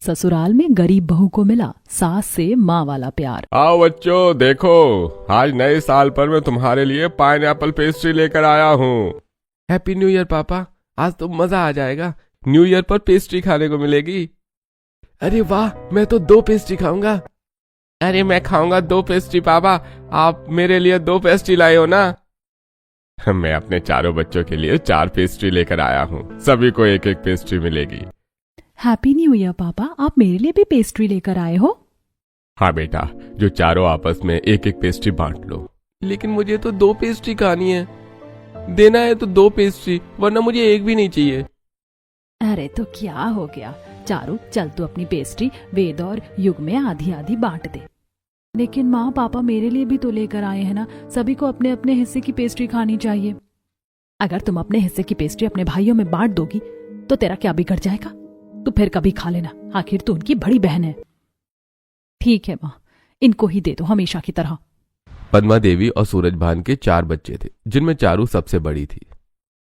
ससुराल में गरीब बहू को मिला सास से माँ वाला प्यार। आओ बच्चों, देखो आज नए साल पर मैं तुम्हारे लिए पाइनएप्पल पेस्ट्री लेकर आया हूँ। हैप्पी न्यू ईयर पापा, आज तो मजा आ जाएगा। न्यू ईयर पर पेस्ट्री खाने को मिलेगी। अरे वाह, मैं तो 2 पेस्ट्री खाऊंगा। अरे मैं खाऊंगा 2 पेस्ट्री पापा, आप मेरे लिए 2 पेस्ट्री लाए हो ना। मैं अपने चारों बच्चों के लिए 4 पेस्ट्री लेकर आया हूँ, सभी को 1-1 पेस्ट्री मिलेगी। हैप्पी न्यू ईयर पापा, आप मेरे लिए भी पेस्ट्री लेकर आए हो? हाँ बेटा, जो चारों आपस में 1-1 पेस्ट्री बांट लो। लेकिन मुझे तो 2 पेस्ट्री खानी है। देना है तो 2 पेस्ट्री, वरना मुझे 1 भी नहीं चाहिए। अरे तो क्या हो गया चारू, चल तू अपनी पेस्ट्री वेद और युग में आधी आधी बांट दे। लेकिन माँ पापा मेरे लिए भी तो लेकर आए हैं ना, सभी को अपने अपने हिस्से की पेस्ट्री खानी चाहिए। अगर तुम अपने हिस्से की पेस्ट्री अपने भाइयों में बांट दोगी तो तेरा क्या बिगड़ जाएगा? तो फिर कभी खा लेना, आखिर तू उनकी बड़ी बहन है। ठीक है माँ, इनको ही दे दो हमेशा की तरह। पद्मा देवी और सूरजभान के 4 बच्चे थे, जिनमें चारू सबसे बड़ी थी।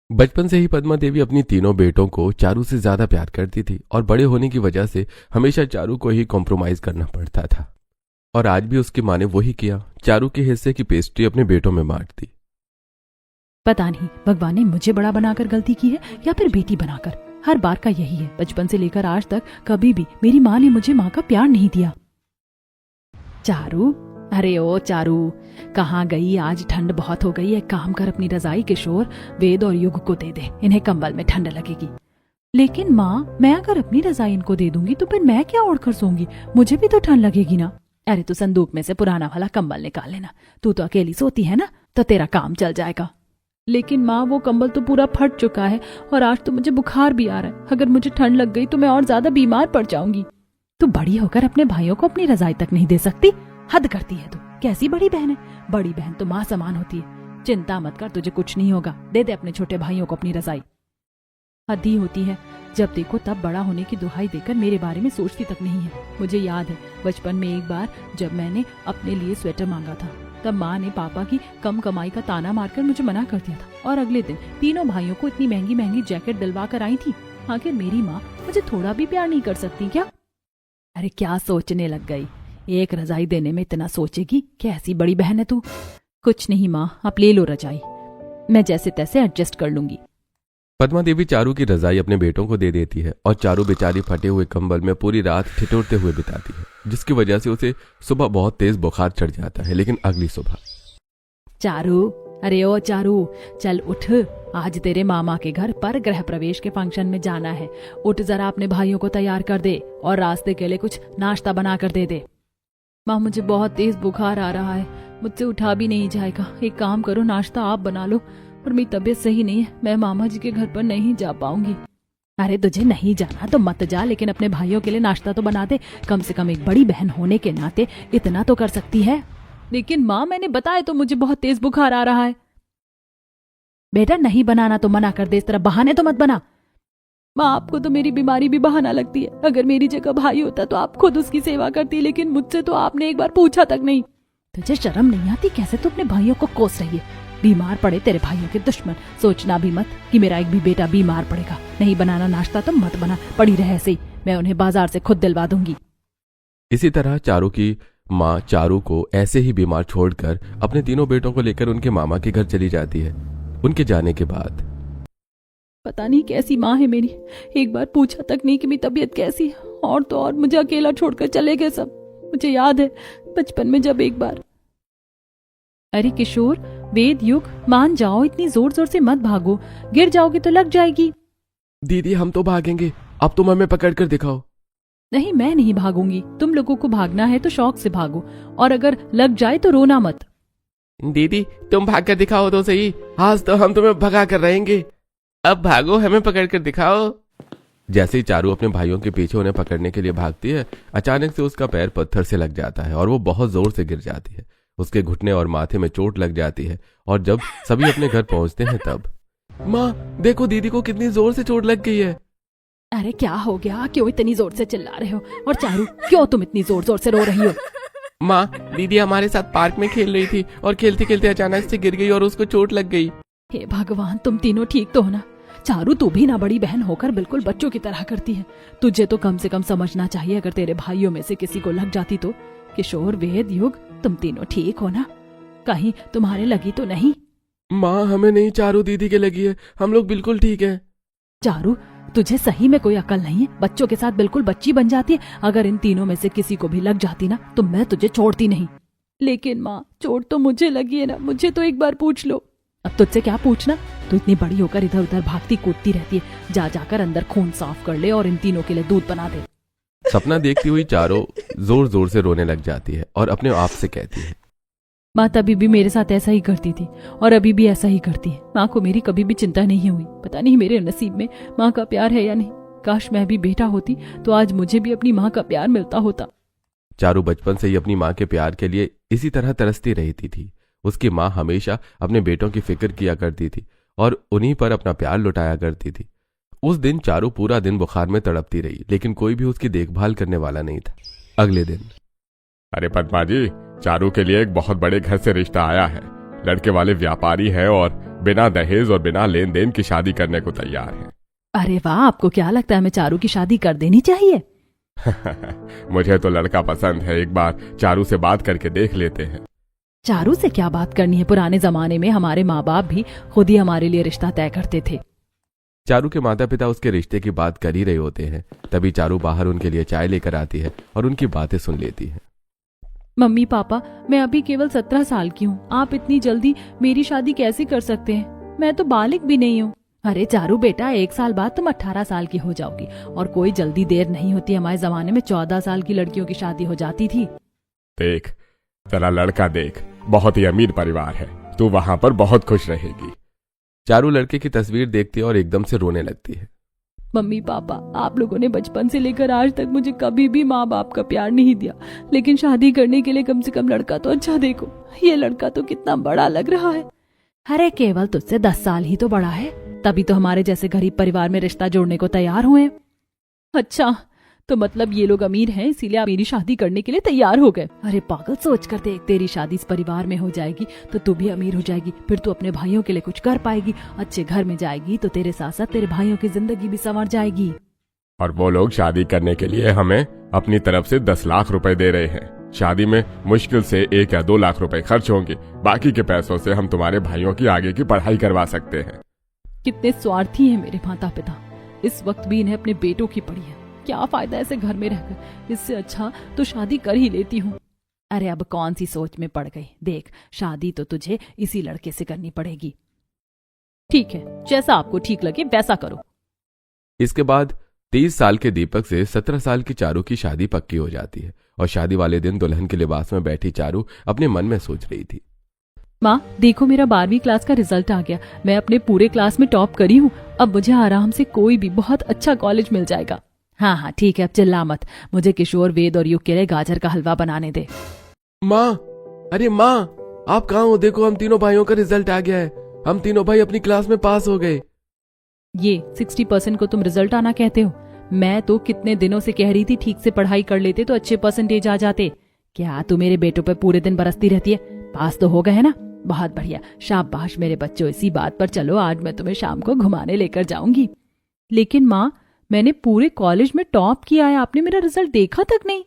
बचपन से ही पद्मा देवी अपनी तीनों बेटों को चारू से ज्यादा प्यार करती थी और बड़े होने की वजह से हमेशा चारू को ही कॉम्प्रोमाइज करना पड़ता था। और आज भी उसकी माँ ने वही किया, चारू के हिस्से की पेस्ट्री अपने बेटों में बांट दी। पता नहीं भगवान ने मुझे बड़ा बनाकर गलती की है या फिर बेटी बनाकर। हर बार का यही है, बचपन से लेकर आज तक कभी भी मेरी माँ ने मुझे माँ का प्यार नहीं दिया। चारू, अरे ओ चारू, कहाँ गई? आज ठंड बहुत हो गई है, काम कर अपनी रजाई किशोर वेद और युग को दे दे, इन्हें कंबल में ठंड लगेगी। लेकिन माँ, मैं अगर अपनी रजाई इनको दे दूंगी तो फिर मैं क्या ओढ़कर सोऊंगी? मुझे भी तो ठंड लगेगी ना। अरे तू संदूक में से पुराना वाला कंबल निकाल लेना, तू तो अकेली सोती है ना, तो तेरा काम चल जाएगा। लेकिन माँ, वो कंबल तो पूरा फट चुका है और आज तो मुझे बुखार भी आ रहा है। अगर मुझे ठंड लग गई तो मैं और ज्यादा बीमार पड़ जाऊंगी। तू बड़ी होकर अपने भाइयों को अपनी रजाई तक नहीं दे सकती? हद करती है तू। कैसी बड़ी बहन है? बड़ी बहन तो माँ समान होती है। चिंता मत कर, तुझे कुछ नहीं होगा। दे दे अपने छोटे भाइयों को अपनी रजाई। हद ही होती है, जब देखो तब बड़ा होने की दुहाई देकर मेरे बारे में सोचती तक नहीं है। मुझे याद है बचपन में एक बार जब मैंने अपने लिए स्वेटर मांगा था, तब माँ ने पापा की कम कमाई का ताना मारकर मुझे मना कर दिया था। और अगले दिन तीनों भाइयों को इतनी महंगी महंगी जैकेट दिलवा कर आई थी। आखिर मेरी माँ मुझे थोड़ा भी प्यार नहीं कर सकती क्या? अरे क्या सोचने लग गई? एक रजाई देने में इतना सोचेगी? कैसी बड़ी बहन है तू? कुछ नहीं माँ, आप ले लो रजाई, मैं जैसे तैसे एडजस्ट कर लूंगी। पद्मा देवी चारू की रजाई अपने बेटों को दे देती है और चारू बेचारी फटे हुए कंबल में पूरी रात ठिठुरते हुए बिताती है, जिसकी वजह से उसे सुबह बहुत तेज बुखार चढ़ जाता है। लेकिन अगली सुबह, चारू, अरे ओ चारू, चल उठ, आज तेरे मामा के घर पर गृह प्रवेश के फंक्शन में जाना है। उठ, जरा अपने भाइयों को तैयार कर दे और रास्ते के लिए कुछ नाश्ता बना कर दे दे। माँ, मुझे बहुत तेज बुखार आ रहा है, मुझसे उठा भी नहीं जाएगा। एक काम करो, नाश्ता आप बना लो, और मेरी तबीयत सही नहीं है, मैं मामा जी के घर पर नहीं जा पाऊंगी। अरे तुझे नहीं जाना तो मत जा, लेकिन अपने भाइयों के लिए नाश्ता तो बना दे। कम से कम एक बड़ी बहन होने के नाते इतना तो कर सकती है। लेकिन माँ, मैंने बताया तो मुझे बहुत तेज बुखार आ रहा है। बेटा नहीं बनाना तो मना कर दे, इस तरह बहाने तो मत बना। माँ, आपको तो मेरी बीमारी भी बहाना लगती है। अगर मेरी जगह भाई होता तो आप खुद उसकी सेवा करती, लेकिन मुझसे तो आपने एक बार पूछा तक नहीं। तुझे शर्म नहीं आती? कैसे तू अपने भाइयों को कोस रही है? बीमार पड़े तेरे भाइयों के दुश्मन, सोचना भी मत कि मेरा एक भी बेटा बीमार पड़ेगा। नहीं बनाना नाश्ता तो मत बना, पड़ी रहे ऐसे ही, मैं उन्हें बाजार से खुद दिलवा दूंगी। इसी तरह चारू की माँ चारू को ऐसे ही बीमार छोड़कर अपने तीनों बेटों को लेकर उनके मामा के घर चली जाती है। उनके जाने के बाद पता नहीं कैसी माँ है मेरी, एक बार पूछा तक नहीं कि मेरी तबीयत कैसी है, और तो और मुझे अकेला छोड़कर चले गए सब। मुझे याद है बचपन में जब एक बार। अरे किशोर, वेद, युग, मान जाओ, इतनी जोर जोर से मत भागो, गिर जाओगे तो लग जाएगी। दीदी हम तो भागेंगे, अब तुम हमें पकड़ कर दिखाओ। नहीं, मैं नहीं भागूंगी। तुम लोगों को भागना है तो शौक से भागो, और अगर लग जाए तो रोना मत। दीदी तुम भाग कर दिखाओ तो सही, आज तो हम तुम्हें भगा कर रहेंगे। अब भागो, हमें पकड़ कर दिखाओ। जैसे ही चारू अपने भाइयों के पीछे उन्हें पकड़ने के लिए भागती है, अचानक से उसका पैर पत्थर से लग जाता है और वो बहुत जोर से गिर जाती है। उसके घुटने और माथे में चोट लग जाती है और जब सभी अपने घर पहुंचते हैं तब, माँ देखो दीदी को कितनी जोर से चोट लग गई है। अरे क्या हो गया? क्यों इतनी जोर से चिल्ला रहे हो? और चारू, क्यों तुम इतनी जोर जोर से रो रही हो? माँ, दीदी हमारे साथ पार्क में खेल रही थी और खेलते खेलते अचानक से गिर गई और उसको चोट लग गई। हे भगवान, तुम तीनों ठीक तो हो ना? चारू, तू भी ना बड़ी बहन होकर बिल्कुल बच्चों की तरह करती है। तुझे तो कम से कम समझना चाहिए, अगर तेरे भाइयों में से किसी को लग जाती तो। किशोर, वेद, युग, तुम तीनों ठीक हो ना? कहीं तुम्हारे लगी तो नहीं? माँ, हमें नहीं, चारू दीदी के लगी है, हम लोग बिल्कुल ठीक है। चारू, तुझे सही में कोई अकल नहीं है? बच्चों के साथ बिल्कुल बच्ची बन जाती है। अगर इन तीनों में से किसी को भी लग जाती ना तो मैं तुझे छोड़ती नहीं। लेकिन माँ, चोट तो मुझे लगी है ना, मुझे तो एक बार पूछ लो। अब तुझसे क्या पूछना? तू इतनी बड़ी होकर इधर उधर भागती कूदती रहती है। जा जाकर अंदर खून साफ कर ले और इन तीनों के लिए दूध बना दे। सपना देखती हुई चारू जोर जोर से रोने लग जाती है और अपने आप से कहती है, माँ तभी भी मेरे साथ ऐसा ही करती थी और अभी भी ऐसा ही करती है। माँ को मेरी कभी भी चिंता नहीं हुई। पता नहीं मेरे नसीब में माँ का प्यार है या नहीं। काश मैं भी बेटा होती तो आज मुझे भी अपनी माँ का प्यार मिलता होता। चारू बचपन से ही अपनी माँ के प्यार के लिए इसी तरह तरसती रहती थी। उसकी माँ हमेशा अपने बेटों की फिक्र किया करती थी और उन्हीं पर अपना प्यार लुटाया करती थी। उस दिन चारू पूरा दिन बुखार में तड़पती रही, लेकिन कोई भी उसकी देखभाल करने वाला नहीं था। अगले दिन, अरे पद्मा जी, चारू के लिए एक बहुत बड़े घर से रिश्ता आया है। लड़के वाले व्यापारी है और बिना दहेज और बिना लेन देन की शादी करने को तैयार है। अरे वाह, आपको क्या लगता है मैं चारू की शादी कर देनी चाहिए? मुझे तो लड़का पसंद है, एक बार चारू से बात करके देख लेते हैं। चारू से क्या बात करनी है? पुराने जमाने में हमारे माँ बाप भी खुद ही हमारे लिए रिश्ता तय करते थे। चारू के माता पिता उसके रिश्ते की बात कर ही रहे होते हैं, तभी चारू बाहर उनके लिए चाय लेकर आती है और उनकी बातें सुन लेती है। मम्मी पापा, मैं अभी केवल 17 साल की हूँ। आप इतनी जल्दी मेरी शादी कैसे कर सकते हैं? मैं तो बालिग भी नहीं हूँ। अरे चारू बेटा, 1 साल बाद तुम 18 साल की हो जाओगी और कोई जल्दी देर नहीं होती। हमारे जमाने में 14 साल की लड़कियों की शादी हो जाती थी। देख, तेरा लड़का देख, बहुत ही अमीर परिवार है, तू वहां पर बहुत खुश रहेगी। चारू लड़के की तस्वीर देखती है और एकदम से रोने लगती है। मम्मी पापा, आप लोगों ने बचपन से लेकर आज तक मुझे कभी भी माँ बाप का प्यार नहीं दिया, लेकिन शादी करने के लिए कम से कम लड़का तो अच्छा देखो। ये लड़का तो कितना बड़ा लग रहा है। अरे केवल तुझसे 10 साल ही तो बड़ा है, तभी तो हमारे जैसे गरीब परिवार में रिश्ता जोड़ने को तैयार हुए। अच्छा, तो मतलब ये लोग अमीर हैं इसीलिए आप मेरी शादी करने के लिए तैयार हो गए? अरे पागल, सोच कर देख, तेरी शादी इस परिवार में हो जाएगी तो तू भी अमीर हो जाएगी। फिर तू अपने भाइयों के लिए कुछ कर पाएगी, अच्छे घर में जाएगी तो तेरे साथ साथ तेरे भाइयों की जिंदगी भी संवर जाएगी। और वो लोग शादी करने के लिए हमें अपनी तरफ से 10 लाख रुपए दे रहे हैं। शादी में मुश्किल से 1 या 2 लाख रुपए खर्च होंगे, बाकी के पैसों से हम तुम्हारे भाइयों की आगे की पढ़ाई करवा सकते हैं। कितने स्वार्थी हैं मेरे माता पिता। इस वक्त भी इन्हें अपने बेटों की पड़ी है। क्या फायदा ऐसे घर में रहकर? इससे अच्छा तो शादी कर ही लेती हूँ। अरे अब कौन सी सोच में पड़ गई? देख, शादी तो तुझे इसी लड़के से करनी पड़ेगी। ठीक है, जैसा आपको ठीक लगे वैसा करो। इसके बाद 30 साल के दीपक से 17 साल की चारू की शादी पक्की हो जाती है और शादी वाले दिन दुल्हन के लिबास में बैठी चारू अपने मन में सोच रही थी, माँ देखो, मेरा 12वीं क्लास का रिजल्ट आ गया। मैं अपने पूरे क्लास में टॉप करी हूँ। अब मुझे आराम से कोई भी बहुत अच्छा कॉलेज मिल जाएगा। हाँ हाँ ठीक है, अब चिल्ला मत। मुझे किशोर, वेद और युग के लिए गाजर का हलवा बनाने दे। माँ, अरे माँ, आप कहाँ हो? देखो, हम तीनों भाइयों का रिजल्ट आ गया है। हम तीनों भाई अपनी क्लास में पास हो गए। ये 60% को तुम रिजल्ट आना कहते हो? मैं तो कितने दिनों से कह रही थी ठीक से पढ़ाई कर लेते तो अच्छे परसेंटेज आ जाते। क्या तू मेरे बेटों पे पूरे दिन बरसती रहती है? पास तो हो गए है ना? बहुत बढ़िया, शाबाश मेरे बच्चों। इसी बात पर चलो, आज मैं तुम्हें शाम को घुमाने लेकर जाऊंगी। लेकिन माँ, मैंने पूरे कॉलेज में टॉप किया है, आपने मेरा रिजल्ट देखा तक नहीं।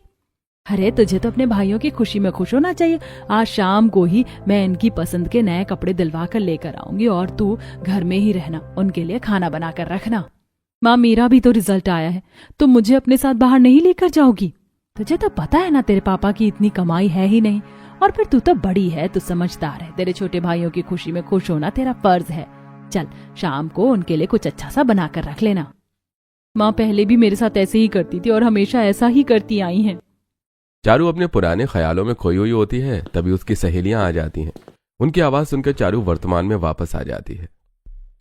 अरे तुझे तो अपने भाइयों की खुशी में खुश होना चाहिए। आज शाम को ही मैं इनकी पसंद के नए कपड़े दिलवा कर लेकर आऊंगी और तू घर में ही रहना, उनके लिए खाना बना कर रखना। माँ, मेरा भी तो रिजल्ट आया है, तुम मुझे अपने साथ बाहर नहीं लेकर जाओगी? तुझे तो पता है ना तेरे पापा की इतनी कमाई है ही नहीं, और फिर तू तो बड़ी है, तू समझदार है। तेरे छोटे भाइयों की खुशी में खुश होना तेरा फर्ज है। चल शाम को उनके लिए कुछ अच्छा सा बना कर रख लेना। माँ पहले भी मेरे साथ ऐसे ही करती थी और हमेशा ऐसा ही करती आई हैं। चारू अपने पुराने ख्यालों में खोई हुई होती है, तभी उसकी सहेलियां आ जाती हैं। उनकी आवाज सुनकर चारू वर्तमान में वापस आ जाती है।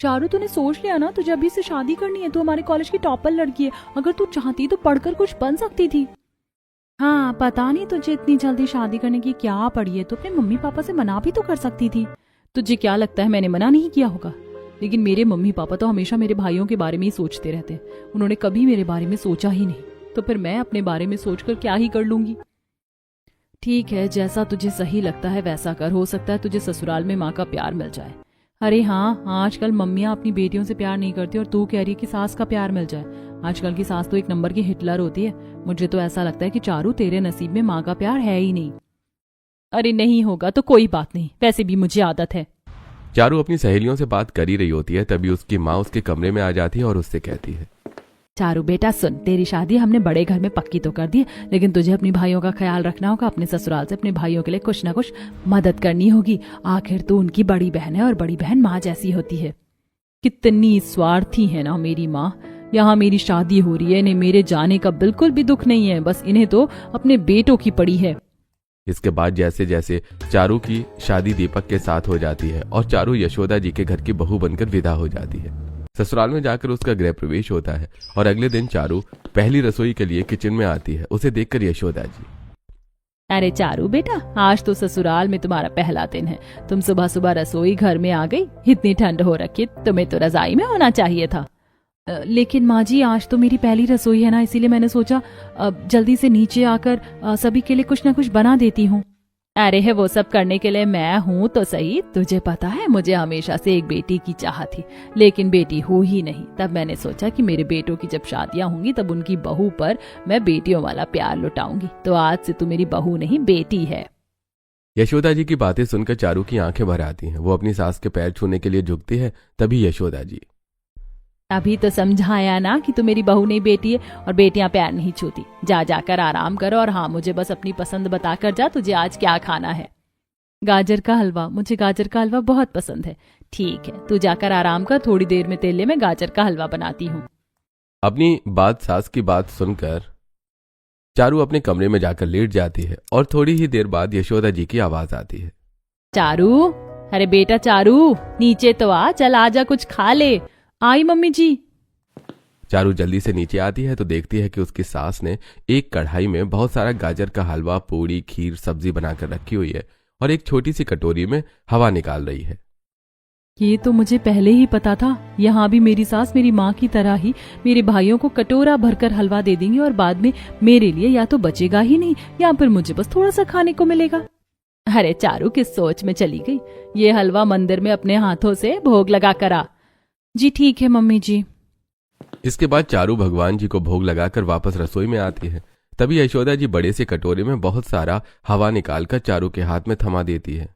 चारू, तूने सोच लिया ना तुझे अभी से शादी करनी है? तू हमारे कॉलेज की टॉपर लड़की है, अगर तू चाहती तो पढ़कर कुछ बन सकती थी। हाँ, पता नहीं तुझे इतनी जल्दी शादी करने की क्या पड़ी है, तो अपने मम्मी पापा से मना भी तो कर सकती थी। तुझे क्या लगता है मैंने मना नहीं किया होगा? लेकिन मेरे मम्मी पापा तो हमेशा मेरे भाइयों के बारे में ही सोचते रहते हैं, उन्होंने कभी मेरे बारे में सोचा ही नहीं। तो फिर मैं अपने बारे में सोचकर क्या ही कर लूंगी। ठीक है, जैसा तुझे सही लगता है वैसा कर। हो सकता है तुझे ससुराल में माँ का प्यार मिल जाए। अरे हाँ, आजकल मम्मियाँ अपनी बेटियों से प्यार नहीं करती और तू कह रही है कि सास का प्यार मिल जाए। आजकल की सास तो एक नंबर की हिटलर होती है। मुझे तो ऐसा लगता है कि चारू तेरे नसीब में माँ का प्यार है ही नहीं। अरे नहीं होगा तो कोई बात नहीं, वैसे भी मुझे आदत है। चारू अपनी सहेलियों से बात कर ही रही होती है, तभी उसकी माँ उसके कमरे में आ जाती है और उससे कहती है, चारू बेटा सुन, तेरी शादी हमने बड़े घर में पक्की तो कर दी है, लेकिन तुझे अपनी भाइयों का ख्याल रखना होगा। अपने ससुराल से अपने भाइयों के लिए कुछ ना कुछ मदद करनी होगी। आखिर तू उनकी बड़ी बहन है और बड़ी बहन माँ जैसी होती है। कितनी स्वार्थी है ना मेरी माँ। यहाँ मेरी शादी हो रही है, इन्हें मेरे जाने का बिल्कुल भी दुख नहीं है, बस इन्हें तो अपने बेटों की पड़ी है। इसके बाद जैसे जैसे चारू की शादी दीपक के साथ हो जाती है और चारू यशोदा जी के घर की बहू बनकर विदा हो जाती है। ससुराल में जाकर उसका गृह प्रवेश होता है और अगले दिन चारू पहली रसोई के लिए किचन में आती है। उसे देखकर यशोदा जी, अरे चारू बेटा, आज तो ससुराल में तुम्हारा पहला दिन है, तुम सुबह सुबह रसोई घर में आ गई। इतनी ठंड हो रखी, तुम्हें तो रजाई में होना चाहिए था। लेकिन माँ जी, आज तो मेरी पहली रसोई है ना, इसीलिए मैंने सोचा जल्दी से नीचे आकर सभी के लिए कुछ ना कुछ बना देती हूँ। अरे है, वो सब करने के लिए मैं हूँ तो सही। तुझे पता है मुझे हमेशा से एक बेटी की चाह थी, लेकिन बेटी हो ही नहीं। तब मैंने सोचा कि मेरे बेटों की जब शादियां होंगी तब उनकी बहू पर मैं बेटियों वाला प्यार लुटाऊंगी। तो आज से तू मेरी बहू नहीं, बेटी है। यशोदा जी की बातें सुनकर चारू की आंखें भर आती हैं। वो अपनी सास के पैर छूने के लिए झुकती है, तभी यशोदा जी, अभी तो समझाया ना कि तू मेरी बहू नहीं, बेटी है, और बेटियां प्यार नहीं छूती। जा जाकर आराम करो, और हाँ, मुझे बस अपनी पसंद बताकर जा, तुझे आज क्या खाना है। गाजर का हलवा, मुझे गाजर का हलवा बहुत पसंद है। ठीक है, तू जाकर आराम कर, थोड़ी देर में तेले में गाजर का हलवा बनाती हूँ। अपनी बात सास की बात सुनकर चारू अपने कमरे में जाकर लेट जाती है और थोड़ी ही देर बाद यशोदा जी की आवाज आती है, चारू, अरे बेटा चारू, नीचे तो आ, चल आजा, कुछ खा ले। आई मम्मी जी। चारू जल्दी से नीचे आती है तो देखती है कि उसकी सास ने एक कढ़ाई में बहुत सारा गाजर का हलवा, पूड़ी, खीर, सब्जी बनाकर रखी हुई है और एक छोटी सी कटोरी में हवा निकाल रही है। ये तो मुझे पहले ही पता था। यहाँ भी मेरी सास मेरी माँ की तरह ही मेरे भाइयों को कटोरा भरकर हलवा दे देंगी और बाद में मेरे लिए या तो बचेगा ही नहीं या फिर मुझे बस थोड़ा सा खाने को मिलेगा। अरे चारू किस सोच में चली गई। ये हलवा मंदिर में अपने हाथों से भोग लगा कर आ। जी ठीक है मम्मी जी। इसके बाद चारू भगवान जी को भोग लगाकर वापस रसोई में आती है। तभी यशोदा जी बड़े से कटोरे में बहुत सारा हवा निकालकर चारू के हाथ में थमा देती है।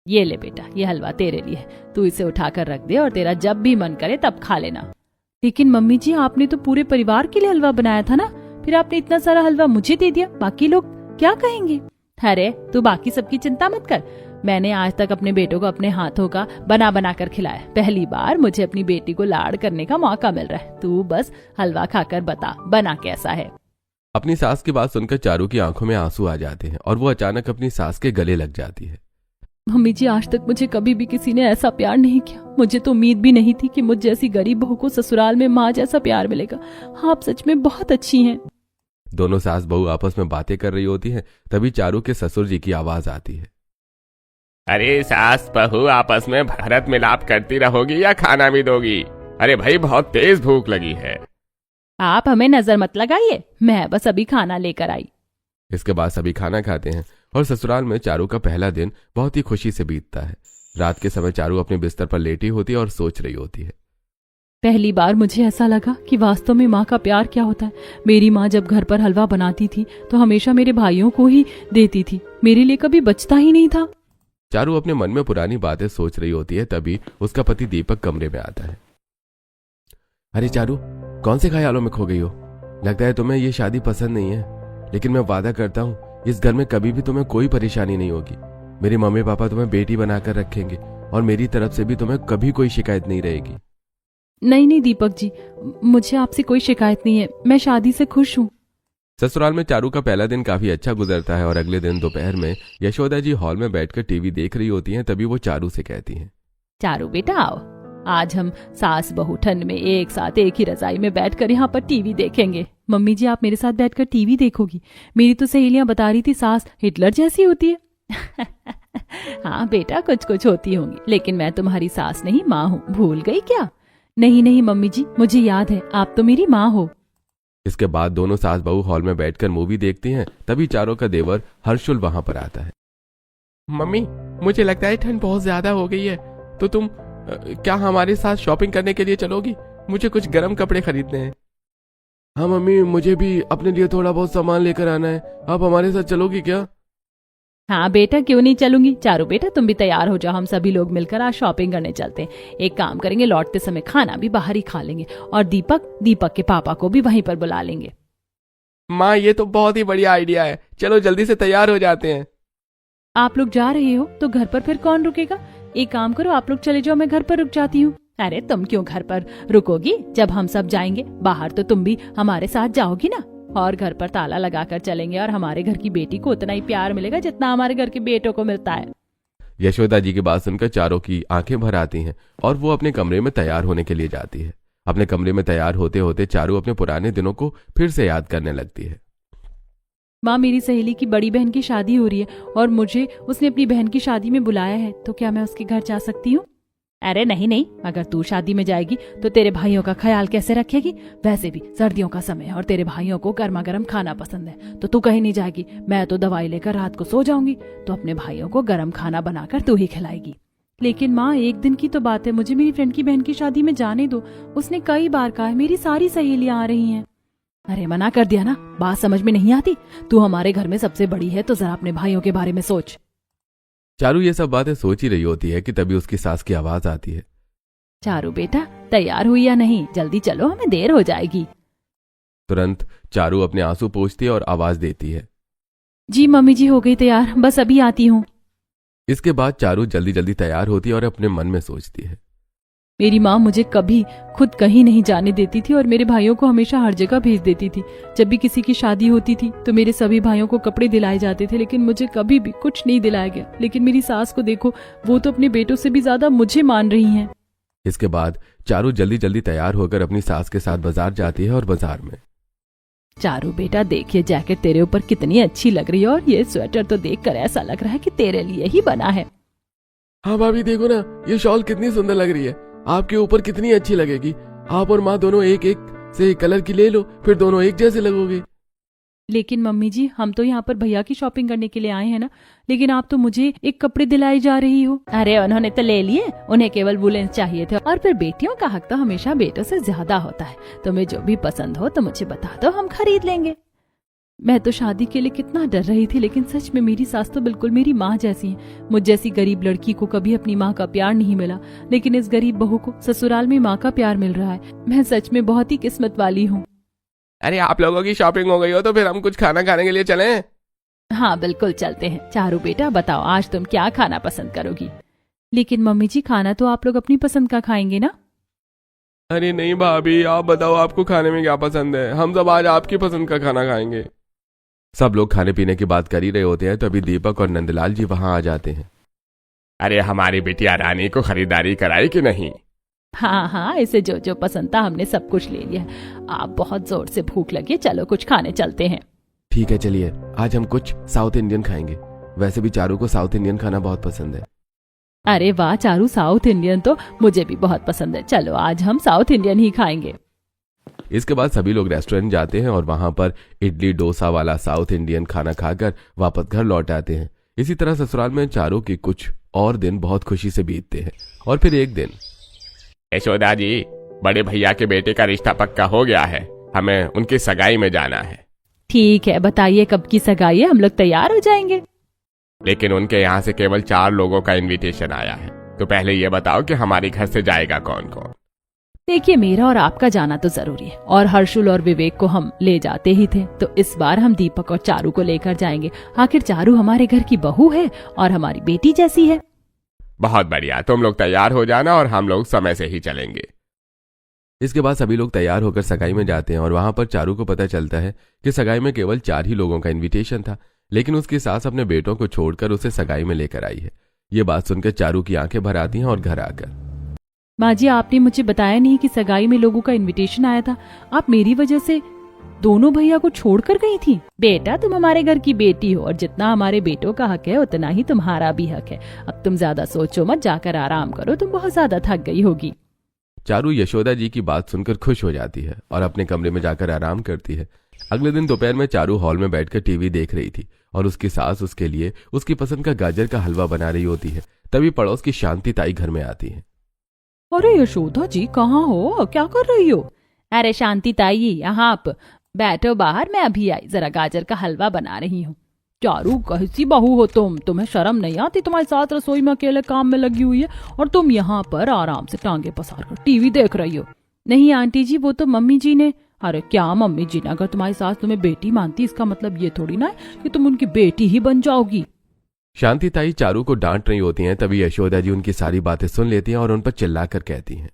ये ले बेटा, ये हलवा तेरे लिए, तू इसे उठाकर रख दे और तेरा जब भी मन करे तब खा लेना। लेकिन मम्मी जी, आपने तो पूरे परिवार के लिए हलवा बनाया था ना, फिर आपने इतना सारा हलवा मुझे दे दिया, बाकी लोग क्या कहेंगे। अरे तू बाकी सबकी चिंता मत कर, मैंने आज तक अपने बेटों को अपने हाथों का बना बना कर खिलाया। पहली बार मुझे अपनी बेटी को लाड़ करने का मौका मिल रहा है। तू बस हलवा खाकर बता बना कैसा है। अपनी सास की बात सुनकर चारू की आंखों में आंसू आ जाते हैं और वो अचानक अपनी सास के गले लग जाती है। मम्मी जी, आज तक मुझे कभी भी किसी ने ऐसा प्यार नहीं किया। मुझे तो उम्मीद भी नहीं थी कि मुझ जैसी गरीब बहू को ससुराल में माँ जैसा प्यार मिलेगा। आप सच में बहुत अच्छी हैं। दोनों सास बहू आपस में बातें कर रही होती हैं, तभी चारू के ससुर जी की आवाज आती है। अरे सास बहू आपस में भरत मिलाप करती रहोगी या खाना भी दोगी? अरे भाई, बहुत तेज भूख लगी है। आप हमें नजर मत लगाइए, मैं बस अभी खाना लेकर आई। इसके बाद सभी खाना खाते हैं और ससुराल में चारू का पहला दिन बहुत ही खुशी से बीतता है। रात के समय चारू अपने बिस्तर पर लेटी होती है और सोच रही होती है। पहली बार मुझे ऐसा लगा कि वास्तव में माँ का प्यार क्या होता है। मेरी माँ जब घर पर हलवा बनाती थी तो हमेशा मेरे भाइयों को ही देती थी, मेरे लिए कभी बचता ही नहीं था। चारू अपने मन में पुरानी बातें सोच रही होती है, तभी उसका पति दीपक कमरे में आता है। अरे चारू, कौन से ख्यालों में खो गई हो? लगता है तुम्हें ये शादी पसंद नहीं है, लेकिन मैं वादा करता हूँ इस घर में कभी भी तुम्हें कोई परेशानी नहीं होगी। मेरे मम्मी पापा तुम्हें बेटी बनाकर रखेंगे और मेरी तरफ से भी तुम्हें कभी कोई शिकायत नहीं रहेगी। नहीं नहीं दीपक जी, मुझे आपसे कोई शिकायत नहीं है, मैं शादी से खुश हूँ। ससुराल में चारू का पहला दिन काफी अच्छा गुजरता है और अगले दिन दोपहर में यशोदा जी हॉल में बैठकर टीवी देख रही होती हैं। तभी वो चारू से कहती हैं, चारू बेटा आओ, आज हम सास बहू ठंड में एक साथ एक ही रजाई में बैठकर यहाँ पर टीवी देखेंगे। मम्मी जी, आप मेरे साथ बैठकर टीवी देखोगी? मेरी तो सहेलियां बता रही थी सास हिटलर जैसी होती है। हाँ बेटा, कुछ कुछ होती होंगी, लेकिन मैं तुम्हारी सास नहीं, माँ हूँ, भूल गई क्या? नहीं नहीं मम्मी जी, मुझे याद है, आप तो मेरी माँ हो। इसके बाद दोनों सास बहू हॉल में बैठकर मूवी देखती हैं। तभी चारों का देवर हर्षुल वहां पर आता है। मम्मी, मुझे लगता है ठंड बहुत ज्यादा हो गई है, तो तुम क्या हमारे साथ शॉपिंग करने के लिए चलोगी? मुझे कुछ गर्म कपड़े खरीदने हैं। हाँ मम्मी, मुझे भी अपने लिए थोड़ा बहुत सामान लेकर आना है। आप हमारे साथ चलोगी क्या? हाँ बेटा, क्यों नहीं चलूंगी। चारू बेटा तुम भी तैयार हो जाओ, हम सभी लोग मिलकर आज शॉपिंग करने चलते हैं। एक काम करेंगे, लौटते समय खाना भी बाहर ही खा लेंगे और दीपक के पापा को भी वहीं पर बुला लेंगे। माँ, ये तो बहुत ही बढ़िया आइडिया है। चलो जल्दी से तैयार हो जाते हैं। आप लोग जा रहे हो तो घर पर फिर कौन रुकेगा? एक काम करो, आप लोग चले जाओ, मैं घर पर रुक जाती हूँ। अरे तुम क्यों घर पर रुकोगी? जब हम सब जाएंगे बाहर तो तुम भी हमारे साथ जाओगी ना, और घर पर ताला लगाकर चलेंगे और हमारे घर की बेटी को उतना ही प्यार मिलेगा जितना हमारे घर के बेटों को मिलता है। यशोदा जी की बात सुनकर चारों की आंखें भर आती हैं और वो अपने कमरे में तैयार होने के लिए जाती है। अपने कमरे में तैयार होते होते चारू अपने पुराने दिनों को फिर से याद करने लगती है। माँ, मेरी सहेली की बड़ी बहन की शादी हो रही है और मुझे उसने अपनी बहन की शादी में बुलाया है, तो क्या मैं उसके घर जा सकती हूँ? अरे नहीं नहीं, अगर तू शादी में जाएगी तो तेरे भाइयों का ख्याल कैसे रखेगी? वैसे भी सर्दियों का समय है और तेरे भाइयों को गर्मा गर्म खाना पसंद है, तो तू कहीं नहीं जाएगी। मैं तो दवाई लेकर रात को सो जाऊंगी, तो अपने भाइयों को गर्म खाना बनाकर तू ही खिलाएगी। लेकिन माँ, एक दिन की तो बात है, मुझे मेरी फ्रेंड की बहन की शादी में जाने दो। उसने कई बार कहा है मेरी सारी सहेलियां आ रही हैं। अरे मना कर दिया ना, बात समझ में नहीं आती? तू हमारे घर में सबसे बड़ी है, तो जरा अपने भाइयों के बारे में सोच। चारू ये सब बातें सोच ही रही होती है कि तभी उसकी सास की आवाज आती है। चारू बेटा, तैयार हुई या नहीं? जल्दी चलो, हमें देर हो जाएगी। तुरंत चारू अपने आंसू पोंछती है और आवाज देती है, जी मम्मी जी, हो गई तैयार, बस अभी आती हूँ। इसके बाद चारू जल्दी जल्दी तैयार होती है और अपने मन में सोचती है, मेरी माँ मुझे कभी खुद कहीं नहीं जाने देती थी और मेरे भाइयों को हमेशा हर जगह भेज देती थी। जब भी किसी की शादी होती थी तो मेरे सभी भाइयों को कपड़े दिलाए जाते थे, लेकिन मुझे कभी भी कुछ नहीं दिलाया गया। लेकिन मेरी सास को देखो, वो तो अपने बेटों से भी ज्यादा मुझे मान रही हैं। इसके बाद चारू जल्दी जल्दी तैयार होकर अपनी सास के साथ बाजार जाती है और बाजार में, चारू बेटा देखिए, जैकेट तेरे ऊपर कितनी अच्छी लग रही है और ये स्वेटर तो देखकर ऐसा लग रहा है कि तेरे लिए ही बना है। हाँ भाभी, देखो ना, ये शॉल कितनी सुंदर लग रही है, आपके ऊपर कितनी अच्छी लगेगी। आप और माँ दोनों एक एक से कलर की ले लो, फिर दोनों एक जैसे लगोगे। लेकिन मम्मी जी, हम तो यहाँ पर भैया की शॉपिंग करने के लिए आए हैं ना, लेकिन आप तो मुझे एक कपड़े दिलाई जा रही हो। अरे उन्होंने तो ले लिए, उन्हें केवल वुलेंस चाहिए थे, और फिर बेटियों का हक तो हमेशा बेटों से ज्यादा होता है। तुम्हें जो भी पसंद हो तो मुझे बता दो, हम खरीद लेंगे। मैं तो शादी के लिए कितना डर रही थी, लेकिन सच में मेरी सास तो बिल्कुल मेरी माँ जैसी है। मुझ जैसी गरीब लड़की को कभी अपनी माँ का प्यार नहीं मिला, लेकिन इस गरीब बहू को ससुराल में माँ का प्यार मिल रहा है। मैं सच में बहुत ही किस्मत वाली हूँ। अरे आप लोगों की शॉपिंग हो गई हो तो फिर हम कुछ खाना खाने के लिए चलें? हाँ बिल्कुल चलते हैं। चारू बेटा बताओ, आज तुम क्या खाना पसंद करोगी? लेकिन मम्मी जी, खाना तो आप लोग अपनी पसंद का खाएंगे ना? अरे नहीं भाभी, आप बताओ आपको खाने में क्या पसंद है, हम सब आज आपकी पसंद का खाना खाएंगे। सब लोग खाने पीने की बात कर ही रहे होते हैं, तभी दीपक और नंदलाल जी वहां आ जाते हैं। अरे हमारी बिटिया रानी को खरीदारी कराई कि नहीं? हाँ हाँ, इसे जो जो पसंद था हमने सब कुछ ले लिया। आप बहुत जोर से भूख लगी, चलो कुछ खाने चलते हैं। ठीक है चलिए, आज हम कुछ साउथ इंडियन खाएंगे। वैसे भी चारू को साउथ इंडियन खाना बहुत पसंद है। अरे वाह चारू, साउथ इंडियन तो मुझे भी बहुत पसंद है। चलो आज हम साउथ इंडियन ही खाएंगे। इसके बाद सभी लोग रेस्टोरेंट जाते हैं और वहां पर इडली डोसा वाला साउथ इंडियन खाना खाकर वापस घर लौट आते हैं। इसी तरह ससुराल में चारों के कुछ और दिन बहुत खुशी से बीतते हैं। और फिर एक दिन, यशोदा जी, बड़े भैया के बेटे का रिश्ता पक्का हो गया है, हमें उनकी सगाई में जाना है। ठीक है, बताइए कब की सगाई है, हम लोग तैयार हो जाएंगे। लेकिन उनके यहाँ से केवल 4 लोगों का इनविटेशन आया है, तो पहले ये बताओ कि हमारे घर से जाएगा कौन कौन? देखिए, मेरा और आपका जाना तो जरूरी है, और हर्षुल और विवेक को हम ले जाते ही थे, तो इस बार हम दीपक और चारू को लेकर जाएंगे। आखिर चारू हमारे घर की बहू है और हमारी बेटी जैसी है। बहुत बढ़िया, तुम लोग तैयार हो जाना और हम लोग समय से ही चलेंगे। इसके बाद सभी लोग तैयार होकर सगाई में जाते हैं और वहां पर चारू को पता चलता है कि सगाई में केवल 4 ही लोगों का इन्विटेशन था, लेकिन उसकी सास अपने बेटों को छोड़कर उसे सगाई में लेकर आई है। ये बात सुनकर चारू की आंखें भर आती हैं और घर आकर, माँ जी, आपने मुझे बताया नहीं कि सगाई में लोगों का इनविटेशन आया था। आप मेरी वजह से दोनों भैया को छोड़कर गई थी। बेटा, तुम हमारे घर की बेटी हो और जितना हमारे बेटों का हक है उतना ही तुम्हारा भी हक है। अब तुम ज्यादा सोचो मत, जाकर आराम करो, तुम बहुत ज्यादा थक गई होगी। चारू यशोदा जी की बात सुनकर खुश हो जाती है और अपने कमरे में जाकर आराम करती है। अगले दिन दोपहर में चारू हॉल में बैठकर टीवी देख रही थी और उसकी सास उसके लिए उसकी पसंद का गाजर का हलवा बना रही होती है। तभी पड़ोस की शांति ताई घर में आती है। अरे यशोदा जी कहाँ हो, क्या कर रही हो? अरे शांति ताई यहाँ आप बैठो बाहर, मैं अभी आई, जरा गाजर का हलवा बना रही हूँ। चारू कैसी बहू हो तुम, तुम्हें शर्म नहीं आती? तुम्हारे साथ रसोई में अकेले काम में लगी हुई है और तुम यहाँ पर आराम से टांगे पसार कर टीवी देख रही हो। नहीं आंटी जी, वो तो मम्मी जी ने। अरे क्या मम्मी जी ने? अगर तुम्हारी सास तुम्हें बेटी मानती इसका मतलब ये थोड़ी ना है कि तुम उनकी बेटी ही बन जाओगी। शांति ताई चारू को डांट रही होती हैं, तभी यशोदा जी उनकी सारी बातें सुन लेती हैं और उन पर चिल्लाकर कहती हैं,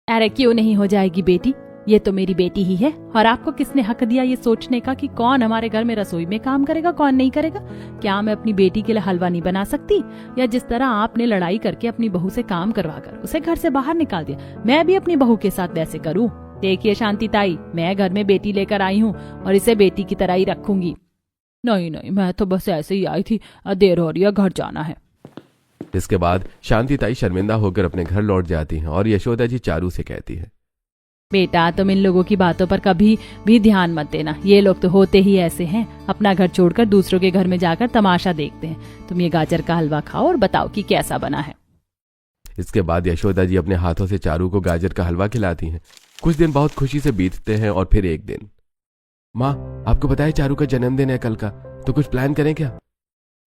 अरे क्यों नहीं हो जाएगी बेटी, ये तो मेरी बेटी ही है। और आपको किसने हक दिया ये सोचने का कि कौन हमारे घर में रसोई में काम करेगा, कौन नहीं करेगा? क्या मैं अपनी बेटी के लिए हलवा नहीं बना सकती? या जिस तरह आपने लड़ाई करके अपनी बहू से काम करवाकर उसे घर से बाहर निकाल दिया, मैं भी अपनी बहू के साथ वैसे करूं? देखिए शांति ताई, मैं घर में बेटी लेकर आई हूँ और इसे बेटी की तरह ही रखूंगी। नहीं नहीं, मैं तो बस ऐसे ही आई थी, देर हो रही है, घर जाना है। इसके बाद शांति ताई शर्मिंदा होकर अपने घर लौट जाती हैं और यशोदा जी चारू से कहती है, बेटा तुम इन लोगों की बातों पर कभी भी ध्यान मत देना, ये लोग तो होते ही ऐसे हैं, अपना घर छोड़कर दूसरों के घर में जाकर तमाशा देखते हैं। तुम ये गाजर का हलवा खाओ और बताओ कि कैसा बना है। इसके बाद यशोदा जी अपने हाथों से चारू को गाजर का हलवा खिलाती हैं। कुछ दिन बहुत खुशी से बीतते हैं और फिर एक दिन, माँ आपको पता है चारू का जन्मदिन है कल का, तो कुछ प्लान करें क्या?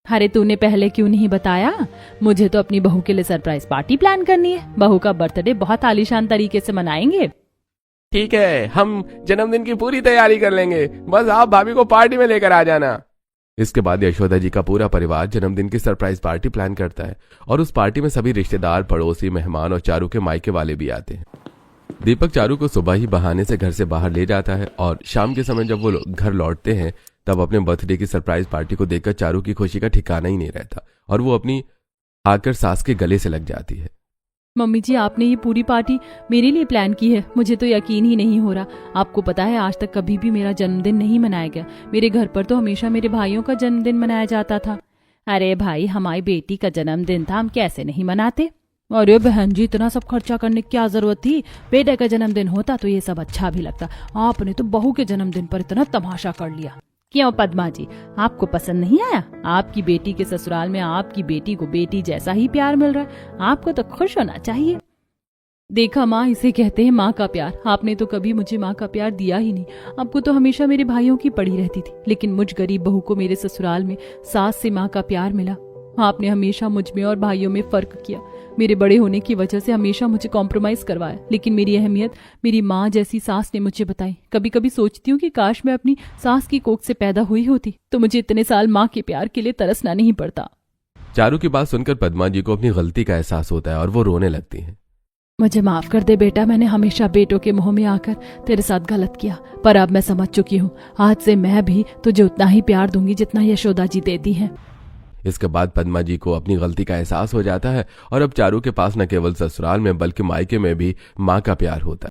अरे तूने पहले क्यों नहीं बताया? मुझे तो अपनी बहू के लिए सरप्राइज पार्टी प्लान करनी है। बहू का बर्थडे बहुत आलीशान तरीके से मनाएंगे। ठीक है, हम जन्मदिन की पूरी तैयारी कर लेंगे, बस आप भाभी को पार्टी में लेकर आ जाना। इसके बाद यशोदा जी का पूरा परिवार जन्मदिन की सरप्राइज पार्टी प्लान करता है और उस पार्टी में सभी रिश्तेदार, पड़ोसी, मेहमान और चारू के मायके वाले भी आते हैं। दीपक चारू को सुबह ही बहाने से घर से बाहर ले जाता है और शाम के समय जब वो लोग घर लौटते हैं तब अपने बर्थडे की सरप्राइज पार्टी को देखकर चारू की खुशी का ठिकाना ही नहीं रहता और वो अपनी आकर सास के गले से लग जाती है। मम्मी जी आपने ये पूरी पार्टी मेरे लिए प्लान की है, मुझे तो यकीन ही नहीं हो रहा। आपको पता है आज तक कभी भी मेरा जन्मदिन नहीं मनाया गया। मेरे घर पर तो हमेशा मेरे भाइयों का जन्मदिन मनाया जाता था। अरे भाई, हमारी बेटी का जन्मदिन था, हम कैसे नहीं मनाते? अरे बहन जी, इतना सब खर्चा करने की क्या जरूरत थी? बेटे का जन्मदिन होता तो ये सब अच्छा भी लगता। आपने तो बहू के जन्मदिन पर इतना तमाशा कर लिया। क्यों पद्मा जी, आपको पसंद नहीं आया? आपकी बेटी के ससुराल में आपकी बेटी को बेटी जैसा ही प्यार मिल रहा है, आपको तो खुश होना चाहिए। देखा माँ, इसे कहते हैं माँ का प्यार। आपने तो कभी मुझे माँ का प्यार दिया ही नहीं। आपको तो हमेशा मेरे भाइयों की पड़ी रहती थी, लेकिन मुझ गरीब बहू को मेरे ससुराल में सास से माँ का प्यार मिला। आपने हमेशा मुझ में और भाइयों में फर्क किया। मेरे बड़े होने की वजह से हमेशा मुझे कॉम्प्रोमाइज करवाया, लेकिन मेरी अहमियत मेरी माँ जैसी सास ने मुझे बताई। कभी कभी सोचती हूँ कि काश मैं अपनी सास की कोख से पैदा हुई होती तो मुझे इतने साल माँ के प्यार के लिए तरसना नहीं पड़ता। चारू की बात सुनकर पद्मा जी को अपनी गलती का एहसास होता है और वो रोने लगती हैं। मुझे माफ कर दे बेटा, मैंने हमेशा बेटों के मुंह में आकर तेरे साथ गलत किया, पर अब मैं समझ चुकी हूँ। आज से मैं भी तुझे उतना ही प्यार दूंगी जितना यशोदा जी देती है। इसके बाद पद्मा जी को अपनी गलती का एहसास हो जाता है और अब चारू के पास न केवल ससुराल में बल्कि मायके में भी माँ का प्यार होता है।